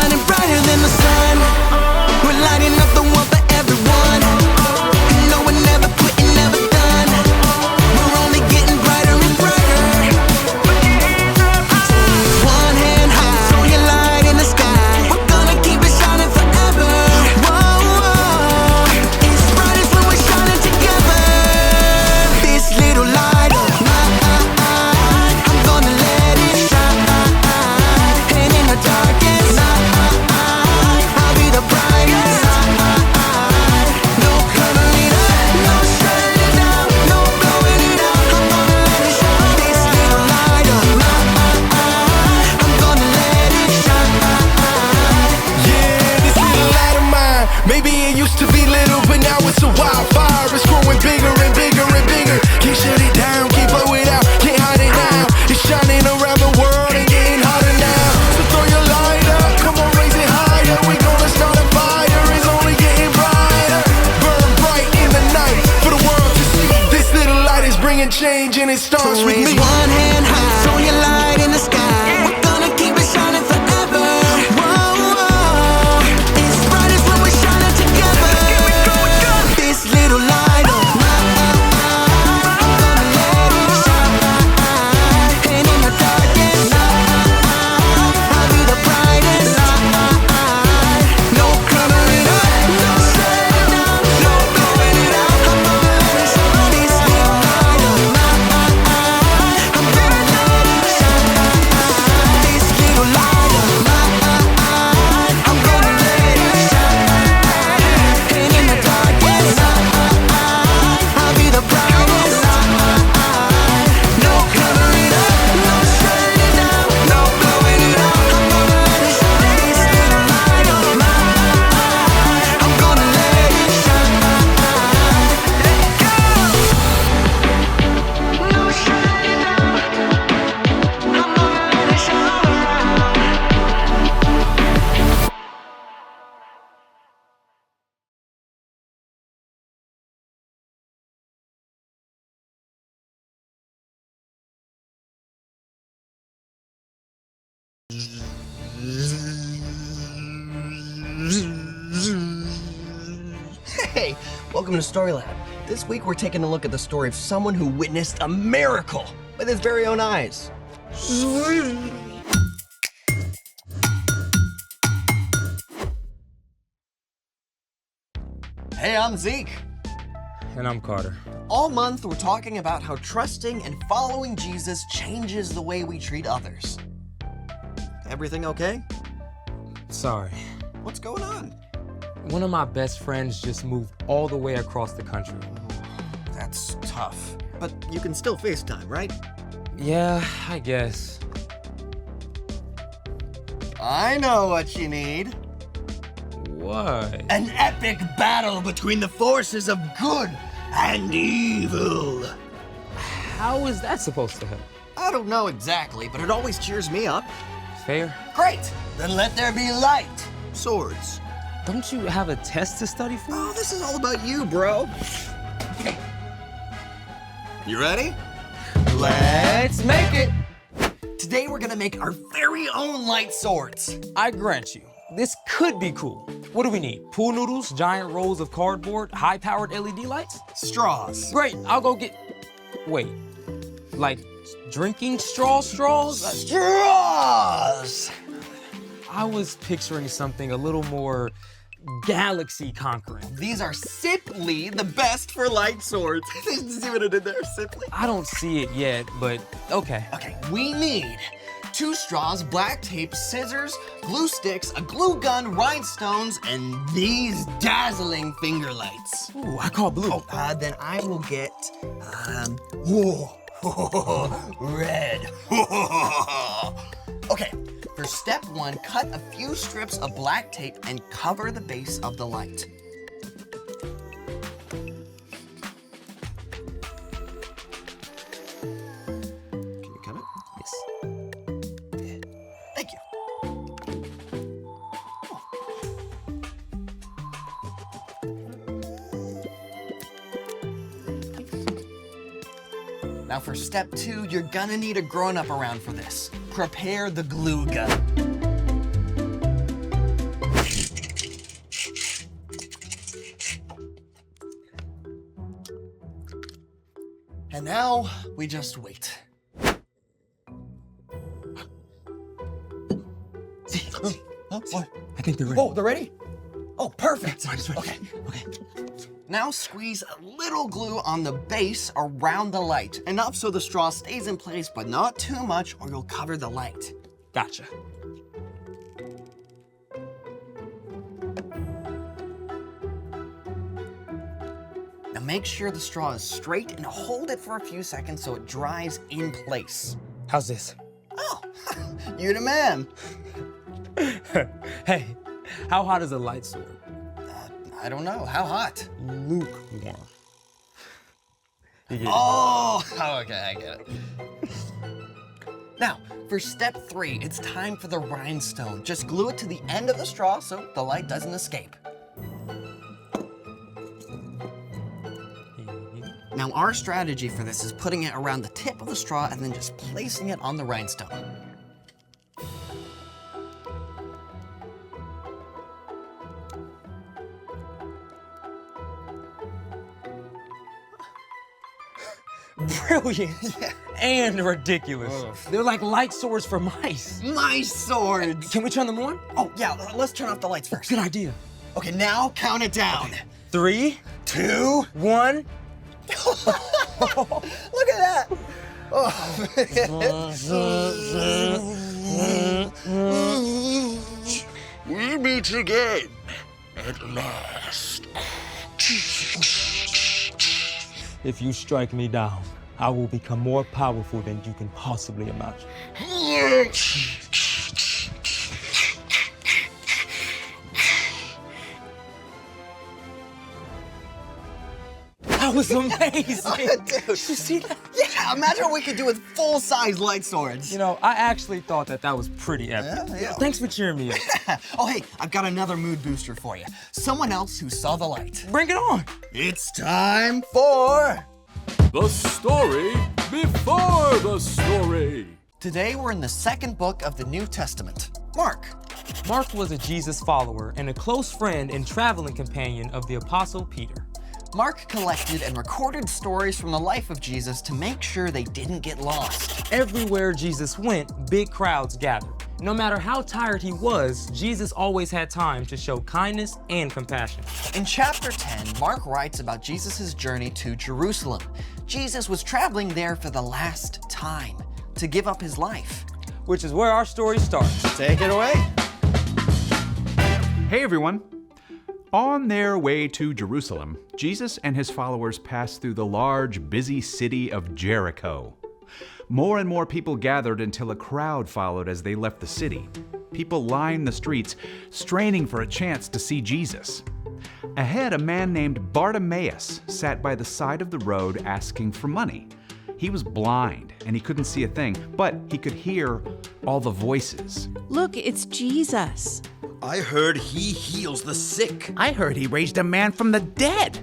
shining brighter than the sun. We're lighting up the world for everyone. And no, we're never quitting, never done. We're only getting brighter and brighter. One hand high, so your light in the sky. We're gonna keep it shining forever. Whoa, whoa. It's brightest when we're shining together. This little light of mine, I'm gonna let it shine. And in the darkest night, I'll be the brightest. No covering up, no shutting it down, no blowing it out. I'm gonna let it shine. This little light of mine, I'm gonna let it shine. Yeah, this little light of mine. Maybe it used to be little, but now it's a wildfire. It's growing bigger and bigger and bigger. Can't shut it down, can't blow it out, can't hide it now. It's shining around the world and getting hotter now. So throw your light up, come on, raise it higher. We gonna start a fire, it's only getting brighter. Burn bright in the night for the world to see. This little light is bringing change and it starts So with raise me. one hand high, show your light in the sky. We're gonna keep it shining forever. Whoa, whoa. It's brightest when we're shining together. This little light of mine, I'm gonna let it shine. And in the darkest night, I'll be the brightest. No covering up, no shutting it down, no blowing it out. I'm gonna let it shine. This little light of mine, I'm gonna let it shine. This little light of mine, I'm gonna let it shine. And in the darkest night, I'll be the brightest. No covering up, no shutting it down, no blowing it out. I'm gonna let it shine. This little light of mine, I'm gonna let it shine. No shutting it down, I'm gonna let it shine. Hey, welcome to Storylab. This week we're taking a look at the story of someone who witnessed a miracle with his very own eyes. Hey, I'm Zeke. And I'm Carter. All month we're talking about how trusting and following Jesus changes the way we treat others. Everything okay? Sorry. What's going on? One of my best friends just moved all the way across the country. That's tough. But you can still FaceTime, right? Yeah, I guess. I know what you need. What? An epic battle between the forces of good and evil. How is that supposed to help? I don't know exactly, but it always cheers me up. Fair? Great! Then let there be light. Swords. Don't you have a test to study for? Oh, this is all about you, bro. You ready? Let's make it! Today we're gonna make our very own light swords. I grant you, this could be cool. What do we need? Pool noodles, giant rolls of cardboard, high-powered LED lights? Straws. Great, I'll go get... Wait, like drinking straws? Straws! I was picturing something a little more galaxy conquering. These are simply the best for light swords. See what I did there? Simply. I don't see it yet, but okay. Okay, we need 2 straws, black tape, scissors, glue sticks, a glue gun, rhinestones, and these dazzling finger lights. Ooh, I call blue. Then I will get, red. Okay, for step 1, cut a few strips of black tape and cover the base of the light. Can you cut it? Yes. Thank you. Now for step 2, you're gonna need a grown-up around for this. Prepare the glue gun. And now we just wait. See? Oh, what? I think they're ready. Oh, they're ready? Oh, perfect. Mine's ready. Okay. Now squeeze a little glue on the base around the light. Enough so the straw stays in place, but not too much or you'll cover the light. Gotcha. Now make sure the straw is straight and hold it for a few seconds so it dries in place. How's this? Oh, you're the man. Hey, how hot is a light sword? I don't know, how hot? Lukewarm. You get it? Oh, okay, I get it. Now, for step 3, it's time for the rhinestone. Just glue it to the end of the straw so the light doesn't escape. Now, our strategy for this is putting it around the tip of the straw and then just placing it on the rhinestone. Brilliant and ridiculous. They're like light swords for mice. My swords! Can we turn them on? Oh, yeah, let's turn off the lights first. Good idea. Okay, now count it down. 3, 2, 1. look at that! We meet again at last. If you strike me down, I will become more powerful than you can possibly imagine. That was amazing. Dude. You see that? Yeah, imagine what we could do with full-size light swords. You know, I actually thought that was pretty epic. Yeah. Thanks for cheering me up. Oh, hey, I've got another mood booster for you. Someone else who saw the light. Bring it on. It's time for... The story before the story. Today, we're in the second book of the New Testament, Mark. Mark was a Jesus follower and a close friend and traveling companion of the Apostle Peter. Mark collected and recorded stories from the life of Jesus to make sure they didn't get lost. Everywhere Jesus went, big crowds gathered. No matter how tired he was, Jesus always had time to show kindness and compassion. In chapter 10, Mark writes about Jesus' journey to Jerusalem. Jesus was traveling there for the last time to give up his life. Which is where our story starts. Take it away. Hey everyone! On their way to Jerusalem, Jesus and his followers passed through the large, busy city of Jericho. More and more people gathered until a crowd followed as they left the city. People lined the streets, straining for a chance to see Jesus. Ahead, a man named Bartimaeus sat by the side of the road asking for money. He was blind and he couldn't see a thing, but he could hear all the voices. Look, it's Jesus. I heard he heals the sick. I heard he raised a man from the dead.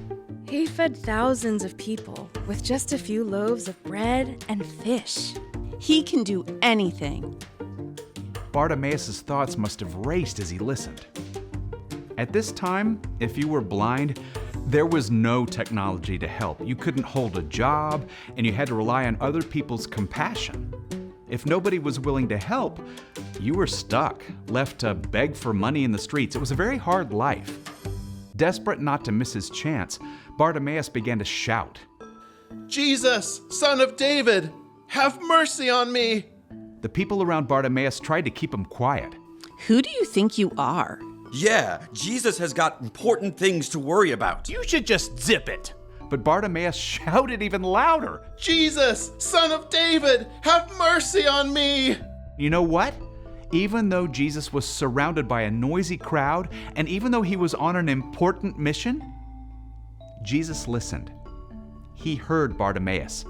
He fed thousands of people with just a few loaves of bread and fish. He can do anything. Bartimaeus' thoughts must have raced as he listened. At this time, if you were blind, there was no technology to help. You couldn't hold a job, and you had to rely on other people's compassion. If nobody was willing to help, you were stuck, left to beg for money in the streets. It was a very hard life. Desperate not to miss his chance, Bartimaeus began to shout. Jesus, son of David, have mercy on me. The people around Bartimaeus tried to keep him quiet. Who do you think you are? Yeah, Jesus has got important things to worry about. You should just zip it. But Bartimaeus shouted even louder. Jesus, son of David, have mercy on me. You know what? Even though Jesus was surrounded by a noisy crowd, and even though he was on an important mission, Jesus listened. He heard Bartimaeus,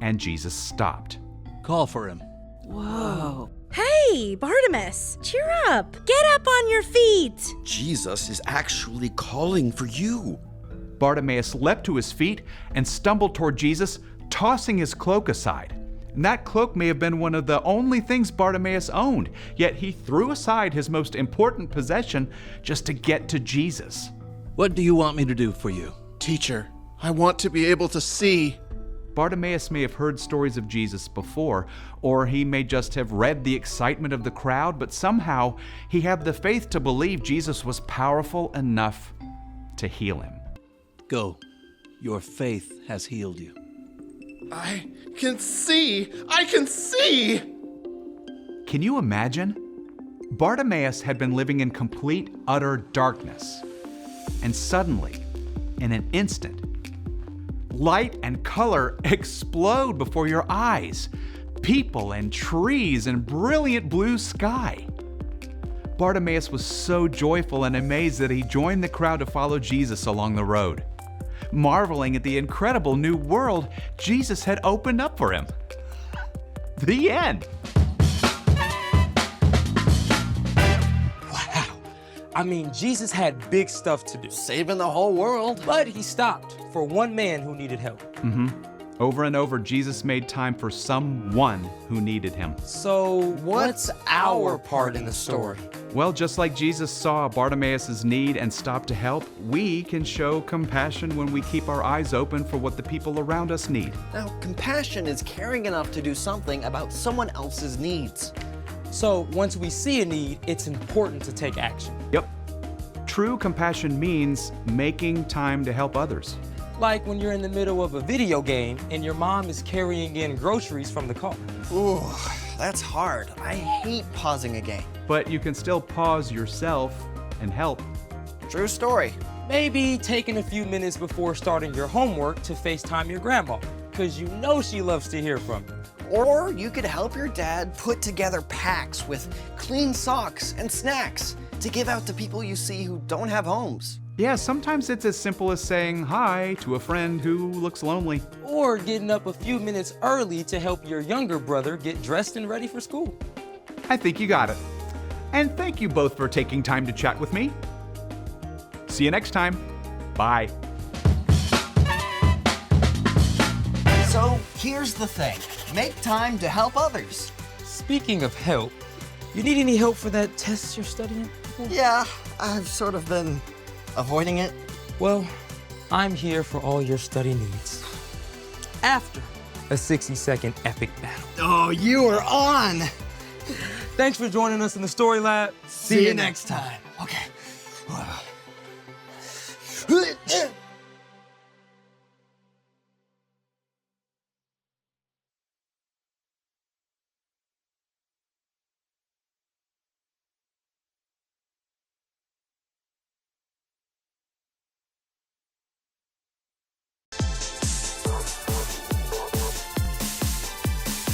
and Jesus stopped. Call for him. Whoa. Hey, Bartimaeus, cheer up. Get up on your feet. Jesus is actually calling for you. Bartimaeus leapt to his feet and stumbled toward Jesus, tossing his cloak aside. And that cloak may have been one of the only things Bartimaeus owned, yet he threw aside his most important possession just to get to Jesus. What do you want me to do for you? Teacher, I want to be able to see. Bartimaeus may have heard stories of Jesus before, or he may just have read the excitement of the crowd, but somehow he had the faith to believe Jesus was powerful enough to heal him. Go. Your faith has healed you. I can see! I can see! Can you imagine? Bartimaeus had been living in complete, utter darkness. And suddenly, in an instant, light and color explode before your eyes. People and trees and brilliant blue sky. Bartimaeus was so joyful and amazed that he joined the crowd to follow Jesus along the road, marveling at the incredible new world Jesus had opened up for him. The end. I mean, Jesus had big stuff to do, Saving the whole world. but he stopped for one man who needed help. Over and over, Jesus made time for someone who needed him. So, What's our part in the story? Well, just like Jesus saw Bartimaeus' need and stopped to help, we can show compassion when we keep our eyes open for what the people around us need. Now, compassion is caring enough to do something about someone else's needs. So, once we see a need, it's important to take action. Yep. True compassion means making time to help others. Like when you're in the middle of a video game and your mom is carrying in groceries from the car. Ooh, that's hard. I hate pausing a game. But you can still pause yourself and help. True story. Maybe taking a few minutes before starting your homework to FaceTime your grandma, because you know she loves to hear from you. Or you could help your dad put together packs with clean socks and snacks to give out to people you see who don't have homes. Yeah, sometimes it's as simple as saying hi to a friend who looks lonely. Or getting up a few minutes early to help your younger brother get dressed and ready for school. I think you got it. And thank you both for taking time to chat with me. See you next time. Bye. So here's the thing. Make time to help others. Speaking of help, you need any help for that test you're studying? Yeah, I've sort of been avoiding it. Well, I'm here for all your study needs. After a 60-second epic battle. Oh, you are on! Thanks for joining us in the Story Lab. See you next time.